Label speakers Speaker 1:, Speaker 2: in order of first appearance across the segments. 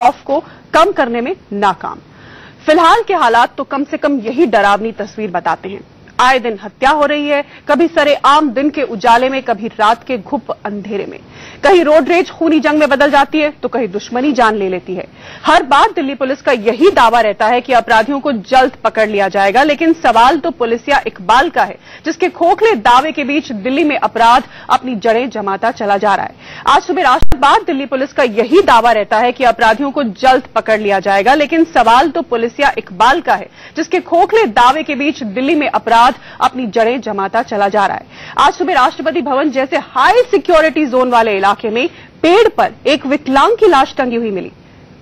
Speaker 1: खौफ को कम करने में नाकाम। फिलहाल के हालात तो कम से कम यही डरावनी तस्वीर बताते हैं। आए दिन हत्या हो रही है, कभी सरेआम दिन के उजाले में, कभी रात के घुप अंधेरे में। कहीं रोड रेज खूनी जंग में बदल जाती है तो कहीं दुश्मनी जान ले लेती है। हर बार दिल्ली पुलिस का यही दावा रहता है कि अपराधियों को जल्द पकड़ लिया जाएगा, लेकिन सवाल तो पुलिसिया इकबाल का है, जिसके खोखले दावे के बीच दिल्ली में अपराध अपनी जड़ें जमाता चला जा रहा है। आज सुबह राष्ट्र बाद दिल्ली पुलिस का यही दावा रहता है कि अपराधियों को जल्द पकड़ लिया जाएगा, लेकिन सवाल तो पुलिसिया इकबाल का है, जिसके खोखले दावे के बीच दिल्ली में अपराध अपनी जड़ें जमाता चला जा रहा है। आज सुबह राष्ट्रपति भवन जैसे हाई सिक्योरिटी जोन वाले इलाके में पेड़ पर एक विकलांग की लाश टंगी हुई मिली।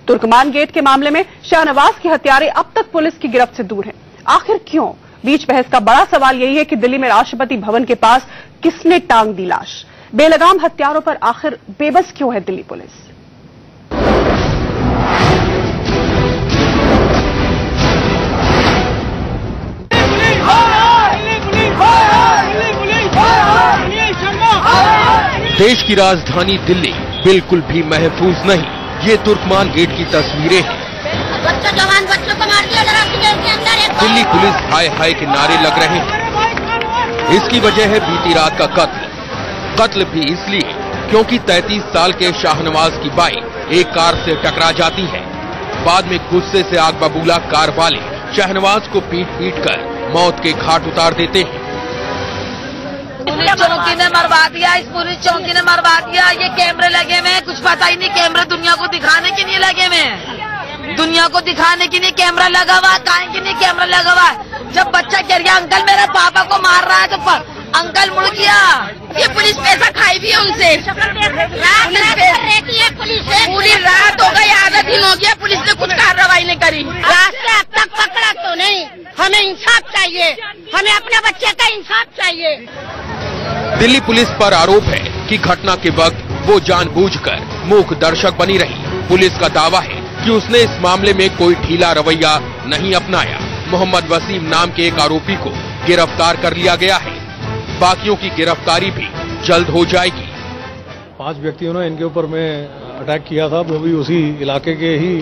Speaker 1: तुर्कमान गेट के मामले में शाहनवाज के हत्यारे अब तक पुलिस की गिरफ्त से दूर हैं। आखिर क्यों? बीच बहस का बड़ा सवाल यही है कि दिल्ली में राष्ट्रपति भवन के पास किसने टांग दी लाश? बेलगाम हत्यारों पर आखिर बेबस क्यों है दिल्ली पुलिस?
Speaker 2: देश की राजधानी दिल्ली बिल्कुल भी महफूज नहीं। ये तुर्कमान गेट की तस्वीरें हैं।
Speaker 3: बच्चों को मार दिया
Speaker 2: दिल्ली पुलिस हाय हाय के नारे लग रहे हैं। इसकी वजह है बीती रात का कत्ल भी इसलिए क्योंकि 33 साल के शाहनवाज की बाइक एक कार से टकरा जाती है। बाद में गुस्से से आग बबूला कार वाले शाहनवाज को पीट कर मौत के घाट उतार देते हैं।
Speaker 3: पुलिस चौकी ने मरवा दिया, इस पुलिस चौकी ने मरवा दिया। ये कैमरे लगे हुए हैं, कुछ पता ही नहीं। कैमरे दुनिया को दिखाने के लिए लगे हुए हैं, दुनिया को दिखाने के लिए कैमरा लगा हुआ। काहे के लिए कैमरा लगा हुआ? जब बच्चा कह गया अंकल मेरे पापा को मार रहा है तो अंकल मुड़ गया। ये पुलिस पैसा खाई भी है उनसे। पूरी रात हो गई, आधा दिन हो गया, पुलिस ने कुछ कार्रवाई नहीं करी।
Speaker 4: रास्ते अब तक पकड़ा तो नहीं। हमें इंसाफ चाहिए, हमें अपने बच्चे का इंसाफ चाहिए।
Speaker 2: दिल्ली पुलिस पर आरोप है कि घटना के वक्त वो जानबूझकर मूक दर्शक बनी रही। पुलिस का दावा है कि उसने इस मामले में कोई ढीला रवैया नहीं अपनाया। मोहम्मद वसीम नाम के एक आरोपी को गिरफ्तार कर लिया गया है। बाकियों की गिरफ्तारी भी जल्द हो जाएगी।
Speaker 5: 5 व्यक्तियों ने इनके ऊपर में अटैक किया था, वो भी उसी इलाके के ही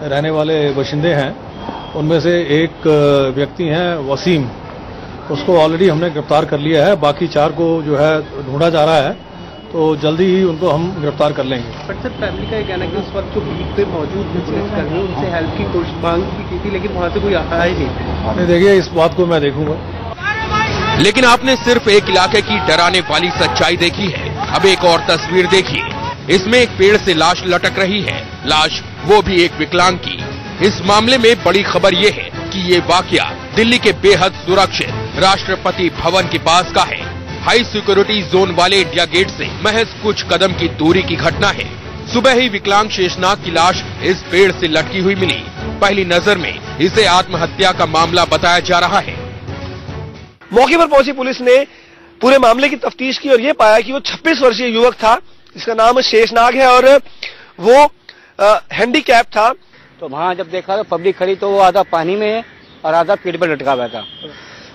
Speaker 5: रहने वाले बाशिंदे हैं। उनमें से एक व्यक्ति हैं वसीम, उसको ऑलरेडी हमने गिरफ्तार कर लिया है। बाकी 4 को जो है ढूंढा जा रहा है, तो जल्दी ही उनको हम गिरफ्तार कर लेंगे।
Speaker 6: बट सर फैमिली का ये कहना है कि उस वक्त जो बीच पे मौजूद थे पुलिसकर्मी, उनसे हेल्प की कोशिश मांग भी की थी, लेकिन वहां से कोई आया ही नहीं।
Speaker 5: देखिए, इस बात को मैं देखूंगा।
Speaker 2: लेकिन आपने सिर्फ एक इलाके की डराने वाली सच्चाई देखी है। अब एक और तस्वीर देखिए। इसमें एक पेड़ से लाश लटक रही है, लाश वो भी एक विकलांग की। इस मामले में बड़ी खबर ये है कि ये वाकया दिल्ली के बेहद सुरक्षित राष्ट्रपति भवन के पास का है। हाई सिक्योरिटी जोन वाले इंडिया गेट से महज कुछ कदम की दूरी की घटना है। सुबह ही विकलांग शेषनाग की लाश इस पेड़ से लटकी हुई मिली। पहली नजर में इसे आत्महत्या का मामला बताया जा रहा है।
Speaker 7: मौके पर पहुंची पुलिस ने पूरे मामले की तफ्तीश की और ये पाया कि वो 26 वर्षीय युवक था, जिसका नाम शेषनाग है और वो हैंडीकैप था।
Speaker 8: तो वहाँ जब देखा तो पब्लिक खड़ी, तो वो आधा पानी में है और आधा पेड़ पर लटका हुआ था।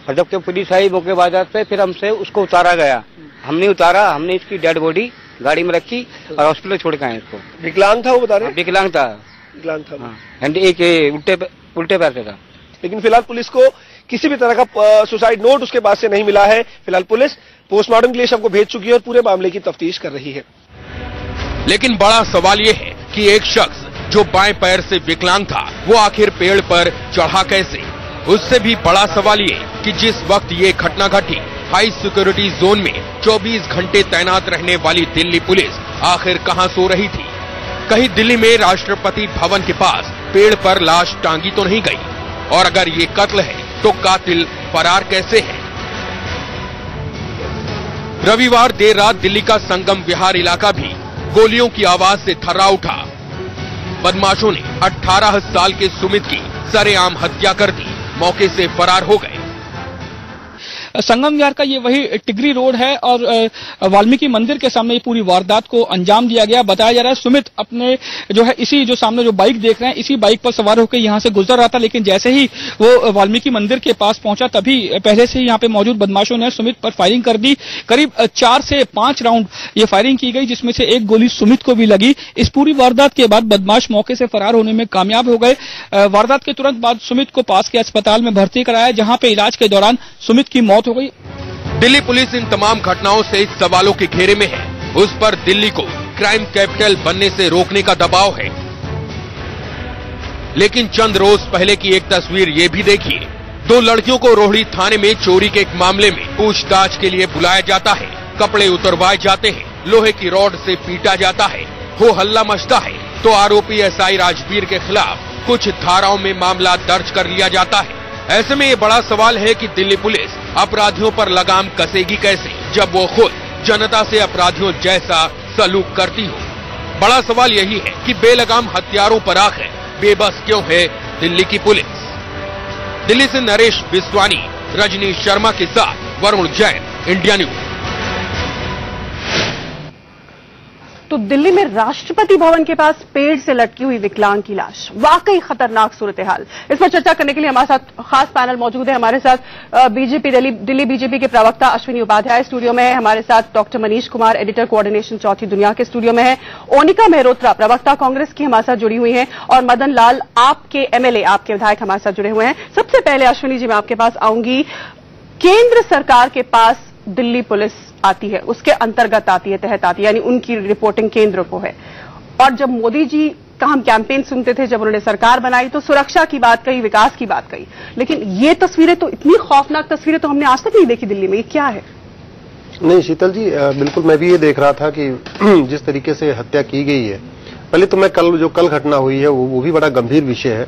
Speaker 8: और जब पुलिस आई मौके बाजार पे, फिर हमसे उसको उतारा गया। हमने उतारा, हमने इसकी डेड बॉडी गाड़ी में रखी और हॉस्पिटल छोड़ के आए इसको।
Speaker 7: विकलांग था वो बता रहे?
Speaker 8: विकलांग था। एक उल्टे पैर से था।
Speaker 7: लेकिन फिलहाल पुलिस को किसी भी तरह का सुसाइड नोट उसके पास से नहीं मिला है। फिलहाल पुलिस पोस्टमार्टम के लिए शव को भेज चुकी है और पूरे मामले की तफ्तीश कर रही है।
Speaker 2: लेकिन बड़ा सवाल ये है कि एक शख्स जो बाएं पैर से विकलांग था, वो आखिर पेड़ पर चढ़ा कैसे? उससे भी बड़ा सवाल ये कि जिस वक्त ये घटना घटी, हाई सिक्योरिटी जोन में 24 घंटे तैनात रहने वाली दिल्ली पुलिस आखिर कहां सो रही थी? कहीं दिल्ली में राष्ट्रपति भवन के पास पेड़ पर लाश टांगी तो नहीं गई? और अगर ये कत्ल है तो कातिल फरार कैसे है? रविवार देर रात दिल्ली का संगम विहार इलाका भी गोलियों की आवाज से थर्रा उठा। बदमाशों ने 18 साल के सुमित की सरेआम हत्या कर दी, मौके से फरार हो गए।
Speaker 9: संगम विहार का ये वही टिगरी रोड है और वाल्मीकि मंदिर के सामने ये पूरी वारदात को अंजाम दिया गया। बताया जा रहा है सुमित अपने जो है इसी जो सामने जो बाइक देख रहे हैं इसी बाइक पर सवार होकर यहाँ से गुजर रहा था, लेकिन जैसे ही वो वाल्मीकि मंदिर के पास पहुंचा तभी पहले से ही यहाँ पे मौजूद बदमाशों ने सुमित पर फायरिंग कर दी। करीब 4 से 5 राउंड ये फायरिंग की गई, जिसमें से एक गोली सुमित को भी लगी। इस पूरी वारदात के बाद बदमाश मौके से फरार होने में कामयाब हो गए। वारदात के तुरंत बाद सुमित को पास के अस्पताल में भर्ती कराया, जहां पे इलाज के दौरान सुमित की मौत हो गई।
Speaker 2: दिल्ली पुलिस इन तमाम घटनाओं से सवालों के घेरे में है। उस पर दिल्ली को क्राइम कैपिटल बनने से रोकने का दबाव है। लेकिन चंद रोज पहले की एक तस्वीर ये भी देखिए। 2 लड़कियों को रोहिणी थाने में चोरी के एक मामले में पूछताछ के लिए बुलाया जाता है। कपड़े उतरवाए जाते हैं, लोहे की रॉड से पीटा जाता है, हो हल्ला मचता है तो आरोपी एसआई राजवीर के खिलाफ कुछ धाराओं में मामला दर्ज कर लिया जाता है। ऐसे में ये बड़ा सवाल है कि दिल्ली पुलिस अपराधियों पर लगाम कसेगी कैसे, जब वो खुद जनता से अपराधियों जैसा सलूक करती हो। बड़ा सवाल यही है कि बेलगाम हथियारों पर आखिर बेबस क्यों है दिल्ली की पुलिस। दिल्ली से नरेश बिस्वानी, रजनीश शर्मा के साथ वरुण जैन, इंडिया न्यूज।
Speaker 1: तो दिल्ली में राष्ट्रपति भवन के पास पेड़ से लटकी हुई विकलांग की लाश, वाकई खतरनाक सूरत हाल। इस पर चर्चा करने के लिए हमारे साथ खास पैनल मौजूद है। हमारे साथ दिल्ली बीजेपी के प्रवक्ता अश्विनी उपाध्याय स्टूडियो में है। हमारे साथ doctor Manish Kumar, editor coordination चौथी दुनिया के स्टूडियो में है। ओनिका मेहरोत्रा, प्रवक्ता कांग्रेस की, हमारे साथ जुड़ी हुई हैं। और मदन लाल, आपके एमएलए, आपके विधायक हमारे साथ जुड़े हुए हैं। सबसे पहले अश्विनी जी मैं आपके पास आऊंगी। केंद्र सरकार के पास दिल्ली पुलिस आती है, उसके अंतर्गत आती है, तहत आती है, यानी उनकी रिपोर्टिंग केंद्र को है। और जब मोदी जी का हम कैंपेन सुनते थे, जब उन्होंने सरकार बनाई तो सुरक्षा की बात कही, विकास की बात कही, लेकिन ये तस्वीरें तो, इतनी खौफनाक तस्वीरें तो हमने आज तक नहीं देखी दिल्ली में। ये क्या है?
Speaker 10: नहीं शीतल जी, बिल्कुल मैं भी ये देख रहा था कि जिस तरीके से हत्या की गई है, पहले तो मैं कल घटना हुई है वो भी बड़ा गंभीर विषय है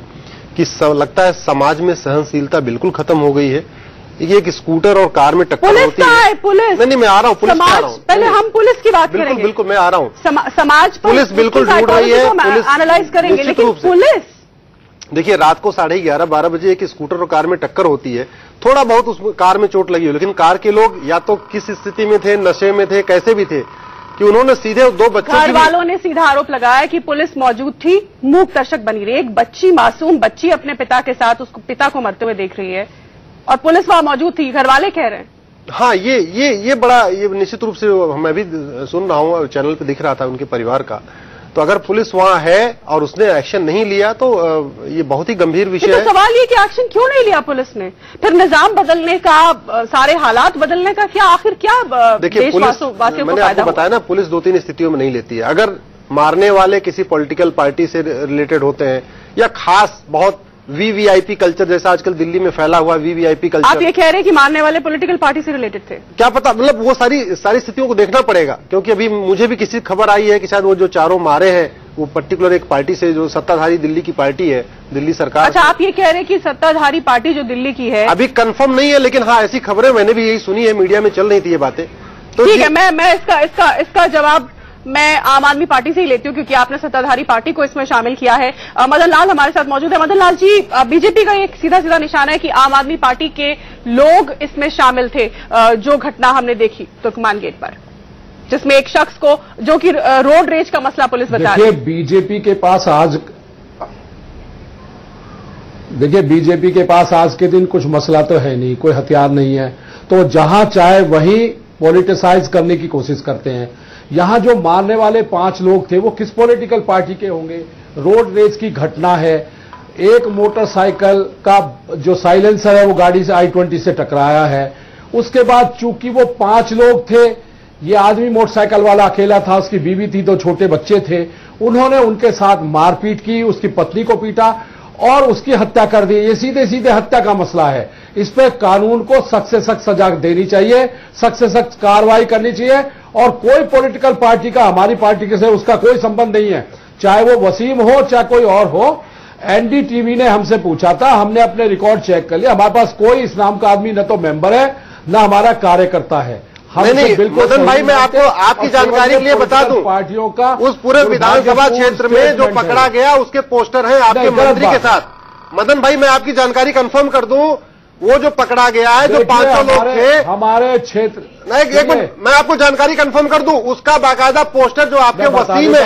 Speaker 10: कि लगता है समाज में सहनशीलता बिल्कुल खत्म हो गई है। ये एक स्कूटर और कार में टक्कर होती है। पुलिस नहीं, मैं आ रहा हूँ, पुलिस आ रहा हूँ।
Speaker 1: पहले हम पुलिस की बात करेंगे।
Speaker 10: बिल्कुल मैं आ रहा हूँ।
Speaker 1: समाज
Speaker 10: पुलिस बिल्कुल ढूंढ रही है, पुलिस
Speaker 1: एनालाइज करेंगे, लेकिन पुलिस
Speaker 10: देखिए रात को 11:30-12 बजे एक स्कूटर और कार में टक्कर होती है। थोड़ा बहुत उस कार में चोट लगी हो, लेकिन कार के लोग या तो किस स्थिति में थे, नशे में थे, कैसे भी थे कि उन्होंने सीधे 2 बच्चों,
Speaker 1: घर वालों ने सीधा आरोप लगाया कि पुलिस मौजूद थी, मूक दर्शक बनी रही। एक बच्ची, मासूम बच्ची अपने पिता के साथ उसको पिता को मरते हुए देख रही है और पुलिस वहां मौजूद थी, घर वाले कह रहे हैं।
Speaker 10: हाँ, ये बड़ा, ये निश्चित रूप से मैं भी सुन रहा हूँ, चैनल पे दिख रहा था उनके परिवार का। तो अगर पुलिस वहां है और उसने एक्शन नहीं लिया तो ये बहुत ही गंभीर विषय है।
Speaker 1: तो सवाल ये कि एक्शन क्यों नहीं लिया पुलिस ने? फिर निजाम बदलने का, सारे हालात बदलने का क्या, आखिर क्या?
Speaker 10: देखिए पुलिस, मैंने आपको बताया ना, पुलिस 2-3 स्थितियों में नहीं लेती है। अगर मारने वाले किसी पॉलिटिकल पार्टी से रिलेटेड होते हैं या खास बहुत वीवीआईपी कल्चर जैसा आजकल दिल्ली में फैला हुआ वीवीआईपी कल्चर।
Speaker 1: आप ये कह रहे हैं कि मारने वाले पॉलिटिकल पार्टी से रिलेटेड थे?
Speaker 10: क्या पता, मतलब वो सारी स्थितियों को देखना पड़ेगा, क्योंकि अभी मुझे भी किसी खबर आई है कि शायद वो जो 4 मारे हैं वो पर्टिकुलर एक पार्टी से, जो सत्ताधारी दिल्ली की पार्टी है, दिल्ली सरकार।
Speaker 1: अच्छा, आप ये कह रहे हैं कि सत्ताधारी पार्टी जो दिल्ली की है,
Speaker 10: अभी कंफर्म नहीं है, लेकिन हाँ ऐसी खबरें मैंने भी यही सुनी है, मीडिया में चल रही थी ये बातें।
Speaker 1: तो ठीक है, मैं इसका जवाब मैं आम आदमी पार्टी से ही लेती हूँ, क्योंकि आपने सत्ताधारी पार्टी को इसमें शामिल किया है। मदन लाल हमारे साथ मौजूद है। मदन लाल जी, बीजेपी का एक सीधा निशाना है कि आम आदमी पार्टी के लोग इसमें शामिल थे। जो घटना हमने देखी तुर्कमान गेट पर, जिसमें एक शख्स को, जो कि रोड रेज का मसला पुलिस बता रही है।
Speaker 11: बीजेपी के पास आज के दिन कुछ मसला तो है नहीं, कोई हथियार नहीं है, तो जहां चाहे वहीं पॉलिटिसाइज करने की कोशिश करते हैं। यहां जो मारने वाले 5 लोग थे वो किस पॉलिटिकल पार्टी के होंगे? रोड रेज की घटना है। एक मोटरसाइकिल का जो साइलेंसर है वो गाड़ी से I-20 से टकराया है। उसके बाद चूंकि वो 5 लोग थे, ये आदमी मोटरसाइकिल वाला अकेला था, उसकी बीवी थी, 2 छोटे बच्चे थे, उन्होंने उनके साथ मारपीट की, उसकी पत्नी को पीटा और उसकी हत्या कर दी। ये सीधे सीधे हत्या का मसला है। इस पे कानून को सख्त से सख्त सजा देनी चाहिए, सख्त से सख्त कार्रवाई करनी चाहिए। और कोई पॉलिटिकल पार्टी का हमारी पार्टी के से उसका कोई संबंध नहीं है, चाहे वो वसीम हो चाहे कोई और हो। एनडीटीवी ने हमसे पूछा था, हमने अपने रिकॉर्ड चेक कर लिया, हमारे पास कोई इस नाम का आदमी न तो मेंबर है न हमारा कार्यकर्ता है।
Speaker 10: नहीं, मदन भाई मैं आपको आपकी जानकारी के लिए बता दूं,
Speaker 11: पार्टियों का
Speaker 10: उस पूरे विधानसभा क्षेत्र में जो पकड़ा गया उसके पोस्टर हैं आपके मंत्री के साथ। मदन भाई मैं आपकी जानकारी कंफर्म कर दूं, वो जो पकड़ा गया है, जो 500 लोग थे
Speaker 11: हमारे क्षेत्र,
Speaker 10: नहीं एक मिनट मैं आपको जानकारी कंफर्म कर दूं, उसका बाकायदा पोस्टर जो आपके वसीम है,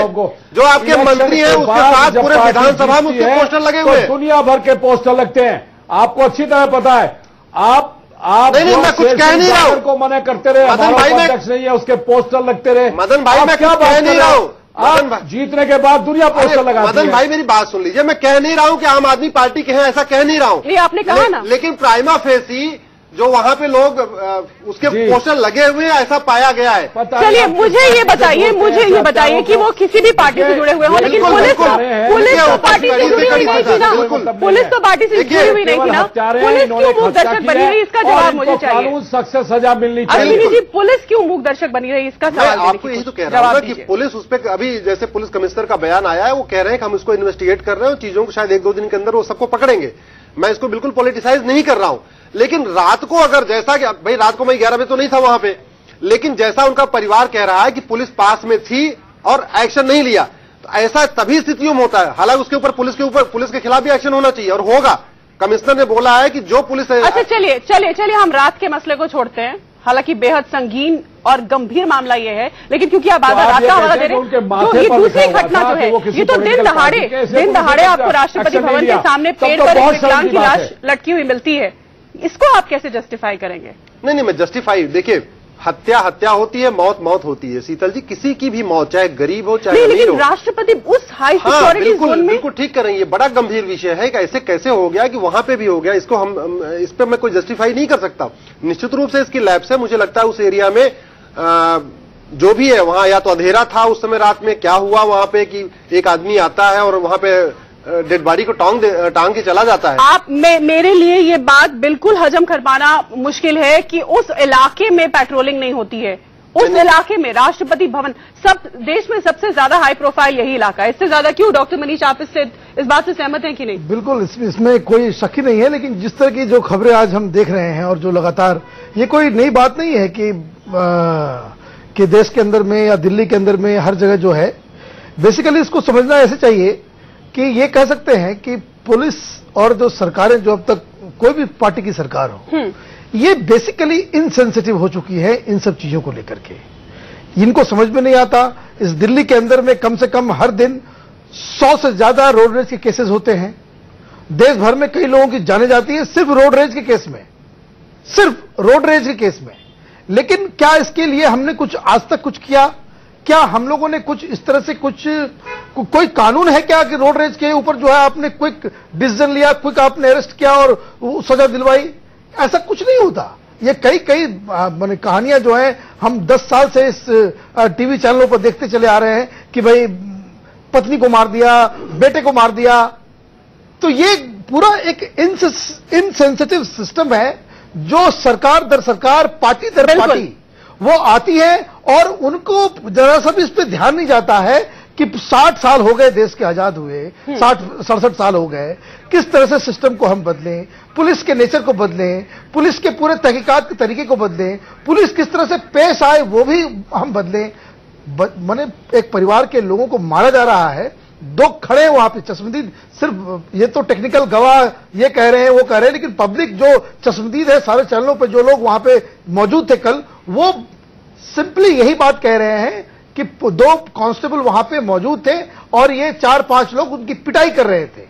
Speaker 10: जो आपके मंत्री हैं, उसके साथ पूरे विधानसभा में उसके पोस्टर लगे हुए हैं।
Speaker 11: दुनिया भर के पोस्टर लगते हैं, आपको अच्छी तरह पता है। आप
Speaker 10: नहीं मैं कुछ कह नहीं रहा हूं,
Speaker 11: को मना करते रहे,
Speaker 10: मदन भाई मैं
Speaker 11: अध्यक्ष नहीं है, उसके पोस्टर लगते रहे।
Speaker 10: मदन भाई मैं क्या कह नहीं रहा हूं,
Speaker 11: आप जीतने के बाद दुनिया पोस्टर लगा।
Speaker 10: मदन भाई मेरी बात सुन लीजिए, मैं कह नहीं रहा हूं कि आम आदमी पार्टी के हैं, ऐसा कह नहीं रहा हूं।
Speaker 1: ये आपने कहा ना,
Speaker 10: लेकिन प्राइमा फेसी जो वहां पे लोग उसके पोस्टर लगे हुए हैं, ऐसा पाया गया है।
Speaker 1: चलिए मुझे ये बताइए कि वो किसी भी पार्टी से जुड़े हुए हो, लेकिन पुलिस तो पार्टी से जुड़ी हुई नहीं थी ना, पुलिस तो पार्टी से जुड़ी हुई नहीं थी ना, पुलिस क्यों मूक दर्शक बनी रही, इसका जवाब मुझे चाहिए।
Speaker 11: कानून सख्त से सजा मिलनी चाहिए।
Speaker 1: अश्विनी जी, पुलिस क्यों मूक दर्शक बनी रही, इसका सवाल
Speaker 10: आपको यही तो कह रहा हूं कि पुलिस उस पर, अभी जैसे पुलिस कमिश्नर का बयान आया है, वो कह रहे हैं कि हम इसको इन्वेस्टिगेट कर रहे हैं, चीजों को शायद 1-2 दिन के अंदर वो सबको पकड़ेंगे। मैं इसको बिल्कुल पॉलिटिसाइज नहीं कर रहा हूं, लेकिन रात को अगर जैसा कि भाई रात को मैं 11 बजे तो नहीं था वहां पे, लेकिन जैसा उनका परिवार कह रहा है कि पुलिस पास में थी और एक्शन नहीं लिया, तो ऐसा तभी स्थितियों में होता है। हालांकि उसके ऊपर पुलिस के खिलाफ भी एक्शन होना चाहिए और होगा। कमिश्नर ने बोला है कि जो पुलिस।
Speaker 1: अच्छा चलिए हम रात के मसले को छोड़ते हैं, हालांकि बेहद संगीन और गंभीर मामला ये है, लेकिन क्योंकि आप आधा रात का हवाला दे रहे हैं, तो ये दूसरी घटना जो है, ये तो दिन दहाड़े आपको राष्ट्रपति भवन के सामने पेड़ पर एक विकलांग की लाश लटकी हुई मिलती है, इसको आप कैसे जस्टिफाई करेंगे?
Speaker 10: नहीं मैं जस्टिफाई, देखिए हत्या होती है, मौत होती है शीतल जी, किसी की भी मौत, चाहे गरीब हो चाहे अमीर हो।
Speaker 1: राष्ट्रपति उस हाई सिक्योरिटी जोन में,
Speaker 10: बिल्कुल ठीक कर रही है, बड़ा गंभीर विषय है कि ऐसे कैसे हो गया कि वहां पे भी हो गया। इसको हम इस पे मैं कोई जस्टिफाई नहीं कर सकता। निश्चित रूप से इसकी लैब्स है, मुझे लगता है उस एरिया में जो भी है वहां या तो अंधेरा था उस समय, रात में क्या हुआ वहां पे कि एक आदमी आता है और वहां पे डेड बॉडी को टांग के चला जाता है।
Speaker 1: मेरे लिए ये बात बिल्कुल हजम कर पाना मुश्किल है कि उस इलाके में पेट्रोलिंग नहीं होती है। उस इलाके में राष्ट्रपति भवन, सब देश में सबसे ज्यादा हाई प्रोफाइल यही इलाका है, इससे ज्यादा क्यों? डॉक्टर मनीष, आप इस बात से सहमत हैं कि नहीं?
Speaker 12: बिल्कुल, इसमें कोई शक ही नहीं है, लेकिन जिस तरह की जो खबरें आज हम देख रहे हैं और जो लगातार, ये कोई नई बात नहीं है कि देश के अंदर में या दिल्ली के अंदर में हर जगह जो है, बेसिकली इसको समझना ऐसे चाहिए कि ये कह सकते हैं कि पुलिस और जो सरकारें, जो अब तक कोई भी पार्टी की सरकार हो, ये बेसिकली इनसेंसिटिव हो चुकी है इन सब चीजों को लेकर के। इनको समझ में नहीं आता। इस दिल्ली के अंदर में कम से कम हर दिन 100 से ज्यादा रोड रेज के केसेस होते हैं। देश भर में कई लोगों की जाने जाती है सिर्फ रोड रेज के केस में, सिर्फ रोड रेज के केस में। लेकिन क्या इसके लिए हमने कुछ आज तक कुछ किया? क्या हम लोगों ने कुछ इस तरह से कोई कानून है क्या कि रोड रेज के ऊपर जो है आपने क्विक डिसीजन लिया, क्विक आपने अरेस्ट किया और सजा दिलवाई? ऐसा कुछ नहीं होता। ये कई माने कहानियां जो है हम 10 साल से इस टीवी चैनलों पर देखते चले आ रहे हैं कि भाई पत्नी को मार दिया, बेटे को मार दिया। तो ये पूरा एक इनसेंसिटिव सिस्टम है जो सरकार दर सरकार, पार्टी दर पार्टी वो आती है और उनको जरा सा भी इस पे ध्यान नहीं जाता है कि 60 साल हो गए देश के आजाद हुए, 67 साल हो गए, किस तरह से सिस्टम को हम बदलें, पुलिस के नेचर को बदलें, पुलिस के पूरे तहकीकात के तरीके को बदलें, पुलिस किस तरह से पेश आए वो भी हम बदलें। माने एक परिवार के लोगों को मारा जा रहा है, 2 खड़े हैं वहां पे चश्मदीद, सिर्फ ये तो टेक्निकल गवाह ये कह रहे हैं वो कह रहे हैं, लेकिन पब्लिक जो चश्मदीद है सारे चैनलों पे जो लोग वहां पे मौजूद थे कल, वो सिंपली यही बात कह रहे हैं कि 2 कांस्टेबल वहां पे मौजूद थे और ये 4-5 लोग उनकी पिटाई कर रहे थे।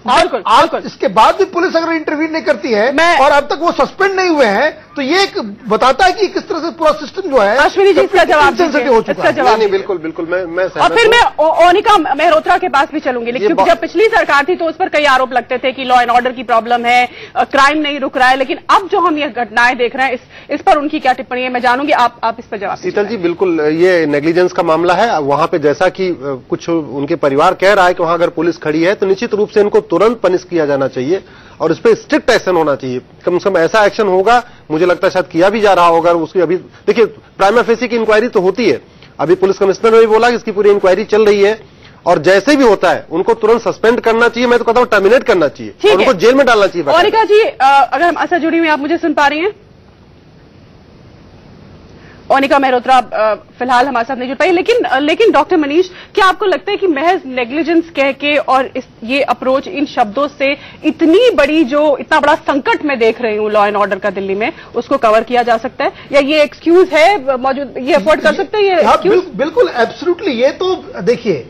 Speaker 12: आज इसके बाद भी पुलिस अगर इंटरव्यू नहीं करती है और अब तक वो सस्पेंड नहीं हुए हैं, तो ये बताता है कि किस तरह से पूरा सिस्टम जो है
Speaker 1: अश्विनी जी इसका जवाब
Speaker 10: हो चुका है। नहीं, बिल्कुल मैं
Speaker 1: और फिर मैं ओनिका मेहरोत्रा के पास भी चलूंगी, लेकिन जब पिछली सरकार थी तो उस पर कई आरोप लगते थे कि लॉ एंड ऑर्डर की प्रॉब्लम है, क्राइम नहीं रुक रहा है, लेकिन अब जो हम ये घटनाएं देख रहे हैं इस पर उनकी क्या टिप्पणी है, मैं जानूंगी। आप इस पर जवाब।
Speaker 10: शीतल जी, बिल्कुल ये नेग्लिजेंस का मामला है। वहां पे जैसा कि कुछ उनके परिवार कह रहा है कि वहां अगर पुलिस खड़ी है तो निश्चित रूप से इनको तुरंत पनिश किया जाना चाहिए और इस पे स्ट्रिक्ट एक्शन होना चाहिए। कम से कम ऐसा एक्शन होगा, मुझे लगता है शायद किया भी जा रहा होगा। उसकी अभी देखिए प्राइमा फेसी की इंक्वायरी तो होती है, अभी पुलिस कमिश्नर ने भी बोला कि इसकी पूरी इंक्वायरी चल रही है और जैसे भी होता है उनको तुरंत सस्पेंड करना चाहिए। मैं तो कहता हूं टर्मिनेट करना चाहिए और उनको जेल में डालना चाहिए।
Speaker 1: ओनिका जी, अगर हम ऐसा जुड़ी हुई, आप मुझे सुन पा रही हैं? ओनिका मेहरोत्रा फिलहाल हमारे साथ नहीं जुड़ पाई, लेकिन डॉक्टर मनीष, क्या आपको लगता है कि महज नेग्लिजेंस कह के और ये अप्रोच इन शब्दों से इतनी बड़ी इतना बड़ा संकट मैं देख रही हूं लॉ एंड ऑर्डर का दिल्ली में, उसको कवर किया जा सकता है, या ये एक्सक्यूज है मौजूद, ये अफोर्ड कर सकते हैं ये एक्सक्यूज?
Speaker 12: बिल्कुल एब्सोल्युटली। ये तो देखिए,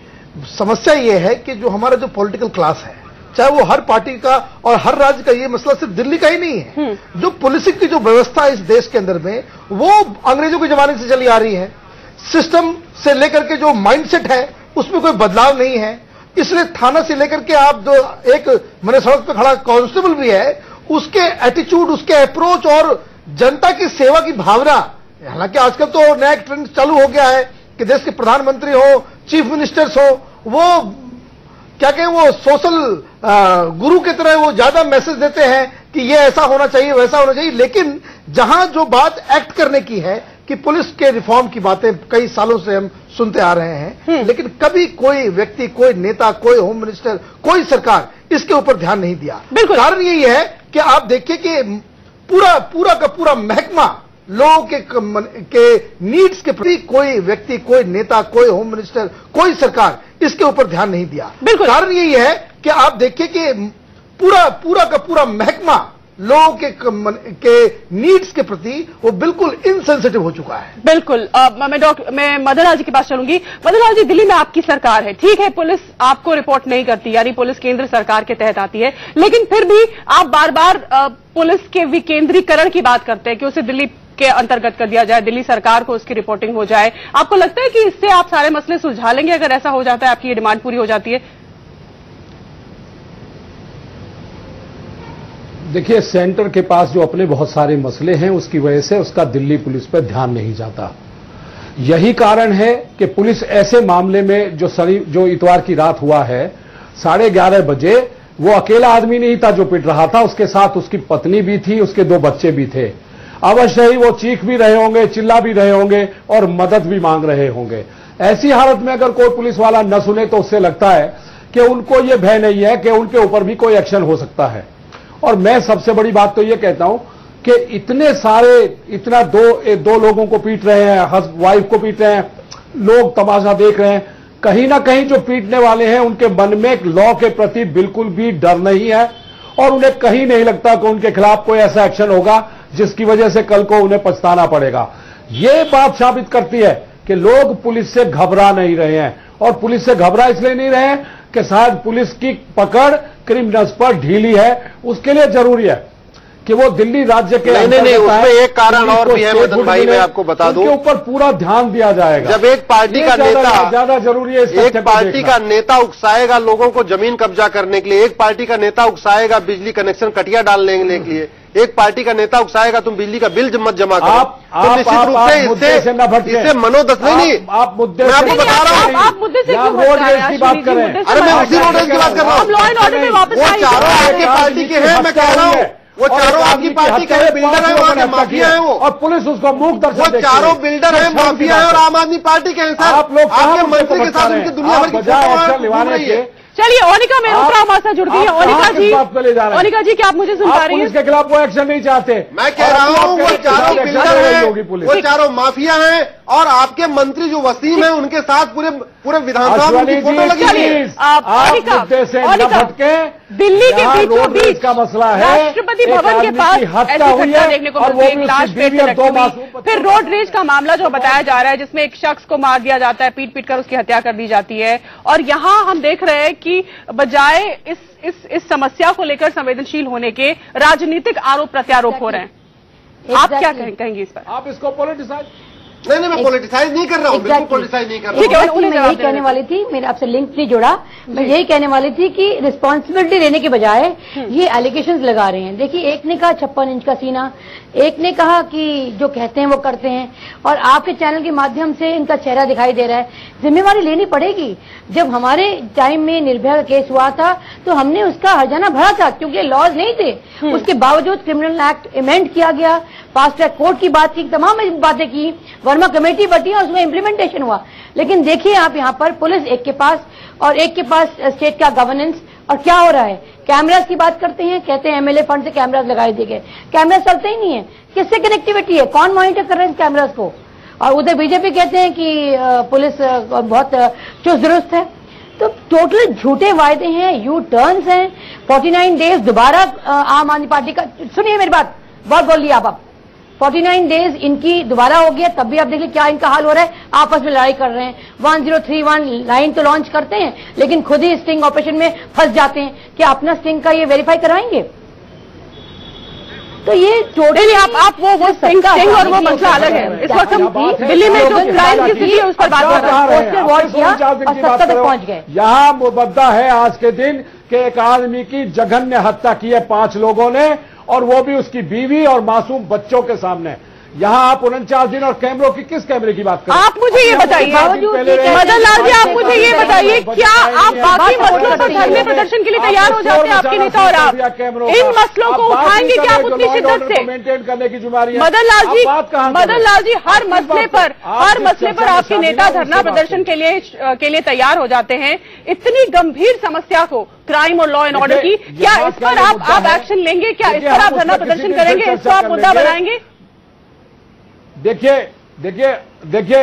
Speaker 12: समस्या ये है कि जो हमारा जो पॉलिटिकल क्लास है, चाहे वो हर पार्टी का और हर राज्य का, ये मसला सिर्फ दिल्ली का ही नहीं है। जो पुलिसिंग की जो व्यवस्था है इस देश के अंदर में, वो अंग्रेजों के जमाने से चली आ रही है। सिस्टम से लेकर के जो माइंडसेट है उसमें कोई बदलाव नहीं है। इसलिए थाना से लेकर के आप जो एक मेरे सड़क पे खड़ा कांस्टेबल भी है, उसके एटीट्यूड, उसके अप्रोच और जनता की सेवा की भावना, हालांकि आजकल तो नया ट्रेंड चालू हो गया है कि देश के प्रधानमंत्री हो, चीफ मिनिस्टर्स हो, वो क्या कहें, वो सोशल गुरु की तरह वो ज्यादा मैसेज देते हैं कि ये ऐसा होना चाहिए, वैसा होना चाहिए। लेकिन जहां जो बात एक्ट करने की है कि पुलिस के रिफॉर्म की बातें कई सालों से हम सुनते आ रहे हैं, लेकिन कभी कोई व्यक्ति, कोई नेता, कोई होम मिनिस्टर, कोई सरकार इसके ऊपर ध्यान नहीं दिया। कारण यही है कि आप देखिए कि पूरा का पूरा महकमा लोगों के नीड्स के प्रति, कोई व्यक्ति, कोई नेता, कोई होम मिनिस्टर, कोई सरकार इसके ऊपर ध्यान नहीं दिया। कारण यही है कि आप देखिए कि पूरा का पूरा महकमा लोगों के नीड्स के प्रति वो बिल्कुल इनसेंसिटिव हो चुका है।
Speaker 1: बिल्कुल। मैं मदन लाल जी के पास चलूंगी। मदन लाल जी, दिल्ली में आपकी सरकार है, ठीक है, पुलिस आपको रिपोर्ट नहीं करती, यानी पुलिस केंद्र सरकार के तहत आती है, लेकिन फिर भी आप बार बार पुलिस के विकेंद्रीकरण की बात करते हैं कि उसे दिल्ली के अंतर्गत कर दिया जाए, दिल्ली सरकार को उसकी रिपोर्टिंग हो जाए। आपको लगता है कि इससे आप सारे मसले सुलझा लेंगे अगर ऐसा हो जाता है, आपकी ये डिमांड पूरी हो जाती है?
Speaker 11: देखिए, सेंटर के पास जो अपने बहुत सारे मसले हैं, उसकी वजह से उसका दिल्ली पुलिस पर ध्यान नहीं जाता। यही कारण है कि पुलिस ऐसे मामले में जो इतवार की रात हुआ है, 11:30 बजे, वो अकेला आदमी नहीं था जो पिट रहा था, उसके साथ उसकी पत्नी भी थी, उसके 2 बच्चे भी थे। अवश्य ही वो चीख भी रहे होंगे, चिल्ला भी रहे होंगे और मदद भी मांग रहे होंगे। ऐसी हालत में अगर कोई पुलिस वाला न सुने तो उससे लगता है कि उनको ये भय नहीं है कि उनके ऊपर भी कोई एक्शन हो सकता है। और मैं सबसे बड़ी बात तो ये कहता हूं कि इतना दो लोगों को पीट रहे हैं, वाइफ को पीट रहे हैं, लोग तमाशा देख रहे हैं, कहीं ना कहीं जो पीटने वाले हैं उनके मन में लॉ के प्रति बिल्कुल भी डर नहीं है और उन्हें कहीं नहीं लगता कि उनके खिलाफ कोई ऐसा एक्शन होगा जिसकी वजह से कल को उन्हें पछताना पड़ेगा। ये बात साबित करती है कि लोग पुलिस से घबरा नहीं रहे हैं, और पुलिस से घबरा इसलिए नहीं रहे हैं कि शायद पुलिस की पकड़ क्रिमिनल्स पर ढीली है। उसके लिए जरूरी है कि वो दिल्ली राज्य के
Speaker 10: नहीं, उसमें एक कारण और भी है मदन भाई, मैं आपको बता दूं,
Speaker 11: उसके ऊपर पूरा ध्यान दिया जाएगा।
Speaker 10: जब एक पार्टी का नेता,
Speaker 11: ज्यादा जरूरी है,
Speaker 10: एक पार्टी का नेता उकसाएगा लोगों को जमीन कब्जा करने के लिए, एक पार्टी का नेता उकसाएगा बिजली कनेक्शन कटिया डालने के लिए, एक पार्टी का नेता उकसाएगा तुम बिजली का बिल मत जमा करो, तो निश्चित रूप से इससे मनोदशा नहीं,
Speaker 11: आप मुद्दे,
Speaker 10: मैं आपको बता रहा हूं,
Speaker 1: आप मुद्दे से क्यों
Speaker 11: रोड रेज की बात कर रहे हैं?
Speaker 10: अरे मैं उसी रोड रेज की बात कर रहा हूं।
Speaker 1: लॉ एंड ऑर्डर में वापस
Speaker 10: वो चारों आपकी पार्टी के हैं, मैं कह रहा हूं, वो चारों आपकी पार्टी के बिल्डर है, वहां के माफिया है वो,
Speaker 11: और पुलिस उसको मुख दर्शन,
Speaker 10: वो चारों बिल्डर है, माफिया है और आम आदमी पार्टी के हैं सर।
Speaker 11: आप लोग
Speaker 10: आपके मंत्री के साथ उनकी दुनिया भर की फोटो।
Speaker 1: चलिए, ओनिका मेहरोत्रा हमारे साथ जुड़ गई है। ओनिका जी, क्या आप मुझे सुन पा रही हैं?
Speaker 11: पुलिस के खिलाफ कोई एक्शन नहीं चाहते।
Speaker 10: मैं कह रहा हूं वो चारों बिल्डर हैं, वो चारों माफिया हैं, और आपके मंत्री जो वसीम है उनके साथ पूरे विधानसभा में फोटो लगी हुई है।
Speaker 11: मुद्दे से न भटके,
Speaker 1: दिल्ली के बीचों बीच
Speaker 11: का मसला है,
Speaker 1: राष्ट्रपति भवन के पास ऐसी घटना देखने को मिलती है, एक लाश पेट से रखी हुई। फिर रोड रेज का मामला जो बताया जा रहा है, जिसमें एक शख्स को मार दिया जाता है, पीट कर उसकी हत्या कर दी जाती है। और यहां हम देख रहे हैं कि बजाय इस समस्या को लेकर संवेदनशील होने के राजनीतिक आरोप प्रत्यारोप हो रहे हैं। आप क्या कहेंगे इस पर?
Speaker 11: आप इसको पॉलिटिसाइज,
Speaker 10: नहीं, मैं पॉलिटिसाइज नहीं कर रहा हूं, बिल्कुल पॉलिटिसाइज नहीं कर रहा हूं।
Speaker 13: मैं यही कहने वाली थी, मेरे आपसे लिंक नहीं जुड़ा, मैं यही कहने वाली थी कि रिस्पॉन्सिबिलिटी लेने के बजाय ये एलिगेशंस लगा रहे हैं। देखिए, एक ने कहा 56 इंच का सीना, एक ने कहा कि जो कहते हैं वो करते हैं, और आपके चैनल के माध्यम से इनका चेहरा दिखाई दे रहा है। जिम्मेवारी लेनी पड़ेगी। जब हमारे टाइम में निर्भया का केस हुआ था तो हमने उसका हर्जाना भरा था, क्योंकि लॉज नहीं थे, उसके बावजूद क्रिमिनल एक्ट अमेंड किया गया, फास्ट ट्रैक कोर्ट की बात की, तमाम बातें की, वर्मा कमेटी बटी और उसमें इम्प्लीमेंटेशन हुआ। लेकिन देखिए आप यहाँ पर पुलिस एक के पास और एक के पास स्टेट का गवर्नेंस, और क्या हो रहा है? कैमरास की बात करते हैं, कहते हैं एमएलए फंड से कैमरास लगाए दिए गए, कैमरास चलते ही नहीं है। किससे कनेक्टिविटी है? कौन मॉनिटर कर रहे हैं इस कैमरास को? और उधर बीजेपी कहते हैं कि पुलिस बहुत चुस्त दुरुस्त है। तो टोटल झूठे वायदे हैं, यू टर्न्स हैं। 49 डेज दोबारा आम आदमी पार्टी का, सुनिए मेरी बात, बहुत बोल लिया आप 49 डेज इनकी दोबारा हो गया, तब भी आप देखिए क्या इनका हाल हो रहा है, आपस में लड़ाई कर रहे हैं। 1031 लाइन तो लॉन्च करते हैं लेकिन खुद ही स्टिंग ऑपरेशन में फंस जाते हैं। क्या अपना स्टिंग का ये वेरीफाई कराएंगे? तो ये
Speaker 1: नहीं, आप वो स्टिंग और वो मसला अलग है। इस वक्त हम दिल्ली में जो क्राइम की स्थिति है उस पर बात कर रहे हैं।
Speaker 13: और 70 तक पहुंच गए।
Speaker 11: यहाँ मुबद्दा है आज के दिन कि एक आदमी की जघन्य हत्या की है 5 लोगों ने, और वो भी उसकी बीवी और मासूम बच्चों के सामने। यहाँ आप 49 दिन और कैमरों की किस कैमरे की बात करें?
Speaker 1: आप मुझे ये बताइए मदन लाल जी, आप मुझे ये बताइए, क्या आप बाकी मसलों पर धरने प्रदर्शन के लिए तैयार हो जाते हैं? आपके नेता और आप इन मसलों को उठाएंगे क्या आप उतनी शिद्दत से?
Speaker 11: मेंटेन करने की जिम्मेदारी है।
Speaker 1: मदन लाल जी हर मसले पर आपके नेता धरना प्रदर्शन के लिए तैयार हो जाते हैं। इतनी गंभीर समस्या को, क्राइम और लॉ एंड ऑर्डर की, क्या इस पर आप एक्शन लेंगे? क्या इस पर आप धरना प्रदर्शन करेंगे? इसको आप मुद्दा बनाएंगे?
Speaker 11: देखिए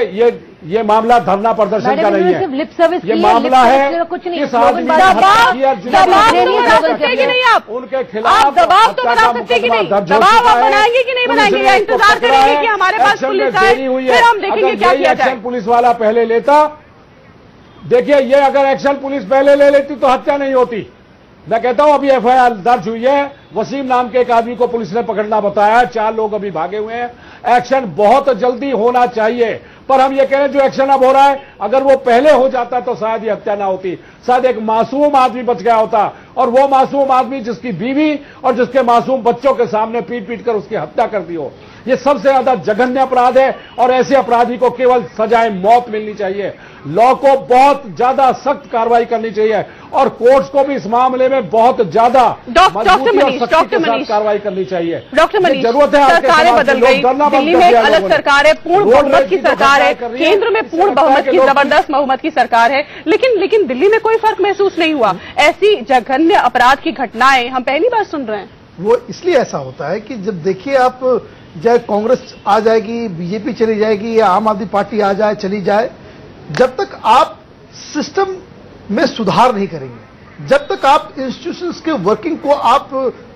Speaker 11: ये मामला धरना प्रदर्शन का नहीं है,
Speaker 13: लिप सर्विस
Speaker 11: ये मामला है
Speaker 13: कुछ नहीं।
Speaker 11: किस आदमी
Speaker 1: दबाव तो बना सकते कि नहीं आप?
Speaker 11: उनके खिलाफ
Speaker 1: आप दबाव तो बना सकते कि नहीं? दबाव आप बनाएंगे कि नहीं बनाएंगे, या इंतजार करेंगे कि हमारे पास पुलिस आए फिर हम देखेंगे क्या किया जाए?
Speaker 11: पुलिस वाला पहले लेता, देखिए ये अगर एक्शन पुलिस पहले ले लेती तो हत्या नहीं होती। मैं कहता हूं अभी एफआईआर दर्ज हुई है, वसीम नाम के एक आदमी को पुलिस ने पकड़ना बताया, 4 लोग अभी भागे हुए हैं। एक्शन बहुत जल्दी होना चाहिए, पर हम ये कह रहे हैं जो एक्शन अब हो रहा है, अगर वो पहले हो जाता तो शायद ये हत्या ना होती, शायद एक मासूम आदमी बच गया होता। और वो मासूम आदमी जिसकी बीवी और जिसके मासूम बच्चों के सामने पीट पीट कर उसकी हत्या कर दी हो, ये सबसे ज्यादा जघन्य अपराध है। और ऐसे अपराधी को केवल सजाए मौत मिलनी चाहिए। लॉ को बहुत ज्यादा सख्त कार्रवाई करनी चाहिए और कोर्ट्स को भी इस मामले में बहुत ज्यादा कार्रवाई करनी चाहिए।
Speaker 1: डॉक्टर मनीष,
Speaker 11: जरूरत है,
Speaker 1: सरकारें बदल गई, दिल्ली में एक अलग सरकार है, पूर्ण बहुमत की सरकार है, केंद्र में पूर्ण बहुमत की जबरदस्त बहुमत की सरकार है, लेकिन दिल्ली में कोई फर्क महसूस नहीं हुआ। ऐसी जघन्य अपराध की घटनाएं हम पहली बार सुन रहे हैं।
Speaker 12: वो इसलिए ऐसा होता है कि जब देखिए आप, चाहे कांग्रेस आ जाएगी, बीजेपी चली जाएगी या आम आदमी पार्टी आ जाए चली जाए, जब तक आप सिस्टम में सुधार नहीं करेंगे, जब तक आप इंस्टीट्यूशंस के वर्किंग को आप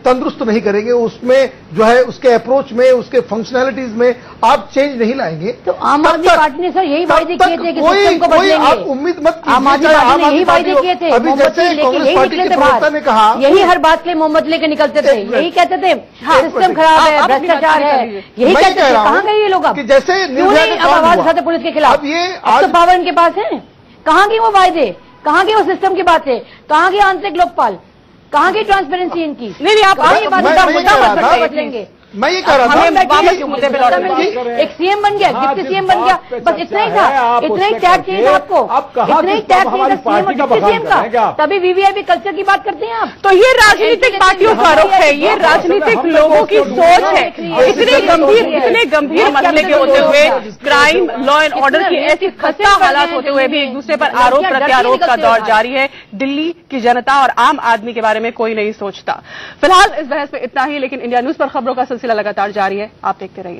Speaker 12: तंदुरुस्त नहीं करेंगे, उसमें जो है उसके अप्रोच में, उसके फंक्शनैलिटीज में आप चेंज नहीं लाएंगे,
Speaker 13: तो आम आदमी पार्टी ने सर यही वायदे किए थे कि सिस्टम को बदलेंगे।
Speaker 12: आप उम्मीद मत कीजिए।
Speaker 13: आम आदमी पार्टी ने यही वायदे किए थे,
Speaker 12: अभी जैसे कांग्रेस पार्टी के प्रवक्ता ने कहा,
Speaker 13: यही हर बात के लिए मोहम्मद लेके निकलते थे, यही कहते थे सिस्टम खराब है, भ्रष्टाचार है, यही कहते थे। कहाँ गए ये लोग? अब
Speaker 12: जैसे
Speaker 13: आवाज उठाते पुलिस के खिलाफ, अब तो पावर इनके पास है। कहाँ गए वो वायदे? कहाँ की वो सिस्टम की बात है? कहाँ की आंतरिक लोकपाल? कहाँ की ट्रांसपेरेंसी इनकी?
Speaker 1: नहीं, आप ये बात
Speaker 13: बदलेंगे।
Speaker 12: मैं ये कह रहा था
Speaker 13: एक सीएम बन गया, डिप्टी सीएम बन गया, बस इतना ही था, इतना ही टैग चाहिए था आपको, इतना ही टैग चाहिए था सीएम और डिप्टी सीएम का, तभी वीवीआईपी कल्चर की बात करते हैं आप।
Speaker 1: तो ये राजनीतिक पार्टियों का रुख है, ये राजनीतिक लोगों की सोच है। इतने गंभीर मसले के होते हुए, क्राइम लॉ एंड ऑर्डर की ऐसी खस्ता हालात होते हुए भी एक दूसरे पर आरोप प्रत्यारोप का दौर जारी है। दिल्ली की जनता और आम आदमी के बारे में कोई नहीं सोचता। फिलहाल इस बहस में इतना ही, लेकिन इंडिया न्यूज पर खबरों का सिलसिला लगातार जारी है, आप देखते रहिए।